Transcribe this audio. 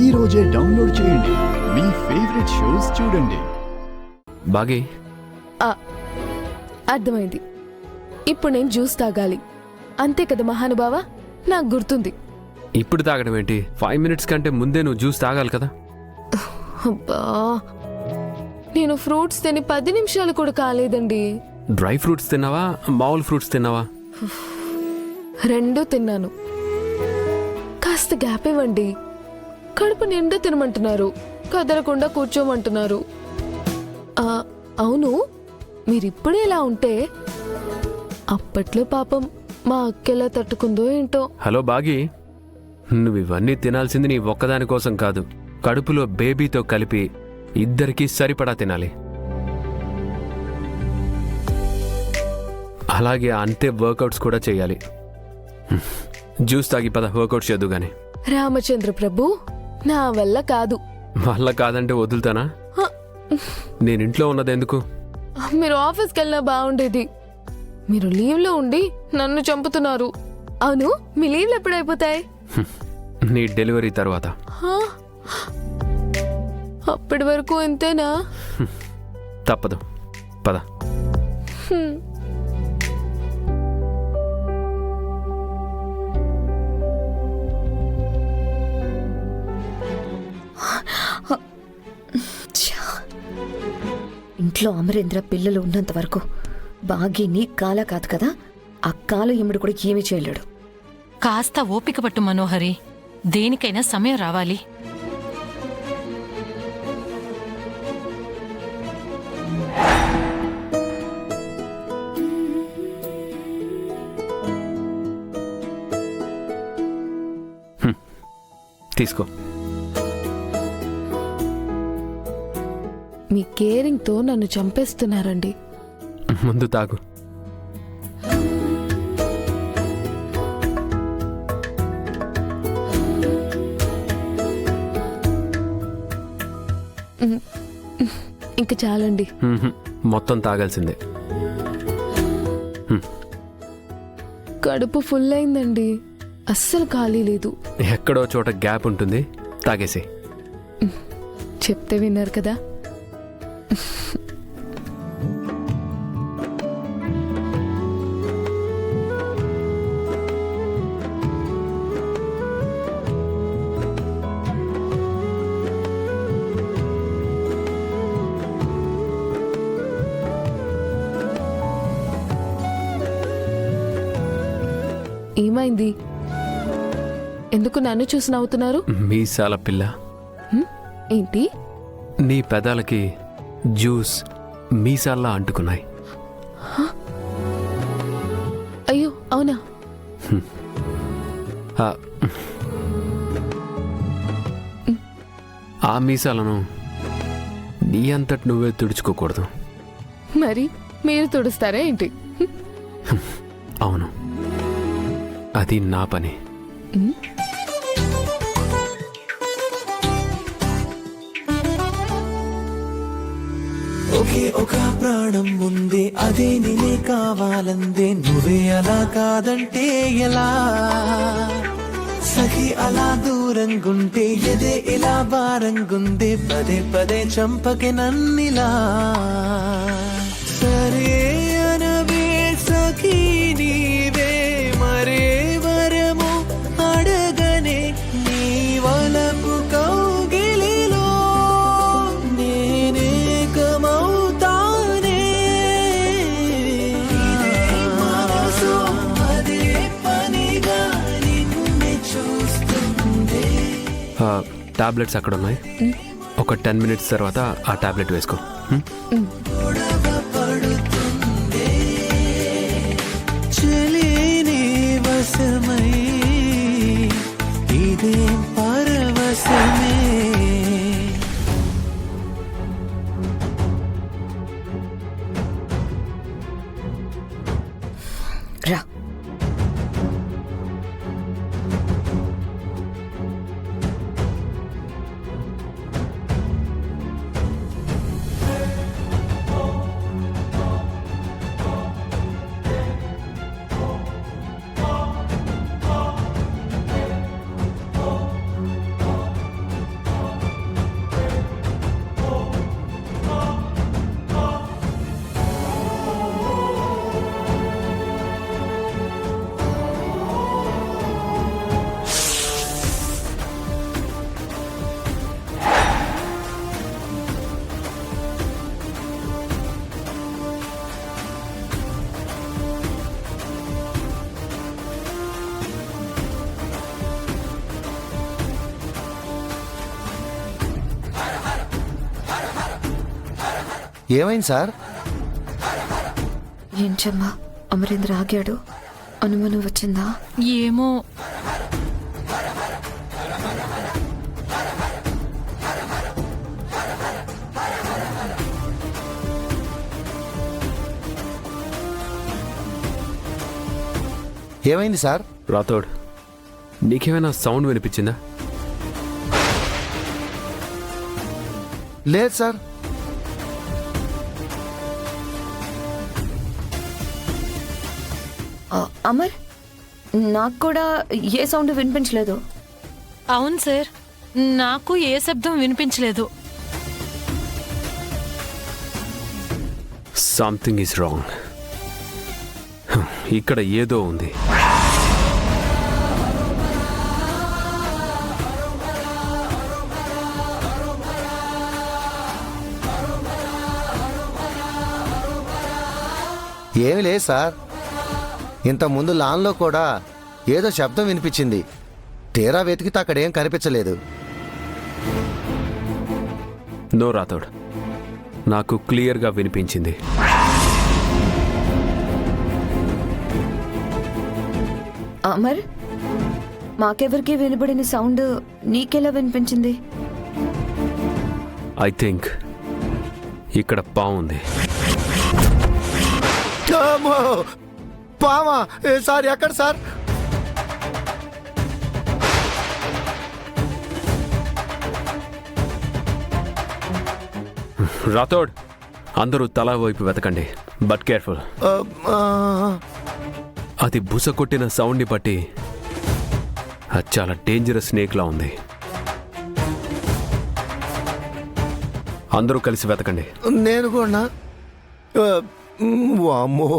ఈ రోజే డౌన్లోడ్ చేయండి. మీ ఫేవరెట్ షోస్ చూడండి. బాగి అర్థమైంది. ఇప్పుడు నేను జ్యూస్ తాగాలి అంతే కదా మహానుభావా? నాకు గుర్తుంది. ఇప్పుడు తాగడం ఏంటి? 5 minutes కంటే ముందే నువ్వు జ్యూస్ తాగాలి కదా. అబ్బా, నేను ఫ్రూట్స్ తిని 10 నిమిషాలు కూడా కాలేదండి. డ్రై ఫ్రూట్స్ తిన్నావా, మామూలు ఫ్రూట్స్ తిన్నావా? రెండూ తిన్నాను. కాస్త గ్యాప్ ఇవ్వండి. కడుపు నిండా తినమంటున్నారు, కదలకుండా కూర్చోమంటున్నారు. అవును, మీరిప్పుడే ఇలా ఉంటే అప్పట్లో పాపం మా అక్కెలా తట్టుకుందో ఏంటో. హలో బాగి, నువ్వు ఇవన్నీ తినాల్సింది నీ ఒక్కదాని కోసం కాదు, కడుపులో బేబీతో కలిపి ఇద్దరికీ సరిపడా తినాలి. అలాగే అంతే వర్కౌట్స్ కూడా చేయాలి. జ్యూస్ తాగి పద, వర్కౌట్స్ చేద్దు గాని. రామచంద్ర ప్రభు, నా వల్ల కాదు. వల్ల కాదంటే వదులుతానా? నేను ఇంట్లో ఉన్నది ఎందుకు? మీరు ఆఫీస్కి వెళ్ళినా బాగుండేది. మీరు లీవ్లో ఉండి నన్ను చంపుతున్నారు. అవును, మీ లీవ్లు ఎప్పుడైపోతాయి? నీ డెలివరీ తర్వాత. అప్పటి వరకు ఇంతేనా? తప్పదు, పద. ఇంట్లో అమరేంద్ర పిల్లలు ఉన్నంత వరకు బాగి నీ కాల కాదు కదా, ఆ కాలు ఇమిడు కూడా ఏమీ చేయలేడు. కాస్త ఓపిక పట్టు మనోహరి, దేనికైనా సమయం రావాలి. తీసుకో. మీ కేరింగ్తో నన్ను చంపేస్తున్నారండి. ముందు తాగు. ఇంక చాలండి. మొత్తం తాగాల్సిందే. కడుపు ఫుల్ అయిందండి, అస్సలు ఖాళీ లేదు. ఎక్కడో చోట గ్యాప్ ఉంటుంది, తాగేసి. చెప్తే విన్నారు కదా. ఏమైంది? ఎందుకు నన్ను చూసి నవ్వుతున్నారు? మీసాల పిల్ల, ఏంటి? నీ పెదాలకి జ్యూస్ మీసాల్లా అంటుకున్నాయి. అయ్యో అవునా? ఆ మీసాలను నీ అంతటి నువ్వే తుడుచుకోకూడదు. మరి మీరు తుడుస్తారా ఏంటి? అవును, అది నా పని. ఒకే ఒక ప్రాణం ఉంది, అదే నేనే కావాలందే, నువ్వే అలా కాదంటే ఎలా? సఖి అలా దూరంగుంటే ఎదే ఇలా భారంగుందే, పదే పదే చంపకే నన్నిలా. సరే అనవే సఖి నీవే, మరే వరము అడగనే, నీ వలపు కౌగిలిలో నేనే కమౌతానే. ఇదే మనసు అదే పనిగా నిన్నే చూస్తుంది. టాబ్లెట్స్ అక్కడ ఉన్నాయి, ఒక 10 minutes తర్వాత ఆ టాబ్లెట్ వేసుకో. చలేనే వశమై ఇదే పరవశమే. రా. ఏమైంది సార్? ఏంటమ్మా అమరేంద్ర ఆగాడు? అనుమానం వచ్చిందా? ఏమో. ఏమైంది సార్? రాథోడ్, నీకేమైనా సౌండ్ వినిపించిందా? లేదు సార్. అమర్, నాకు కూడా ఏ సౌండ్ వినిపించలేదు. అవును సార్, నాకు ఏ శబ్దం వినిపించలేదు. Something is wrong. ఇక్కడ ఏదో ఉంది. ఏమి లేదు సార్. ఇంతకుముందు లాన్లో కూడా ఏదో శబ్దం వినిపించింది. తీరా వెతికితే అక్కడేం కనిపించలేదు. నో రాథోడ్, నాకు క్లియర్గా వినిపించింది. అమర్, మాకెవరికి వినబడిన సౌండ్ నీకెలా వినిపించింది? ఐ థింక్ ఇక్కడ పావుంది. అమ్మో! పామా? సార్ ఎక్కడ సార్? రాథోడ్, అందరూ తలా వైపు వెతకండి, బట్ కేర్ఫుల్. అది బుస కొట్టిన సౌండ్ని బట్టి అది చాలా డేంజరస్ స్నేక్లా ఉంది. అందరూ కలిసి వెతకండి. నేను కూడా. వామ్మో!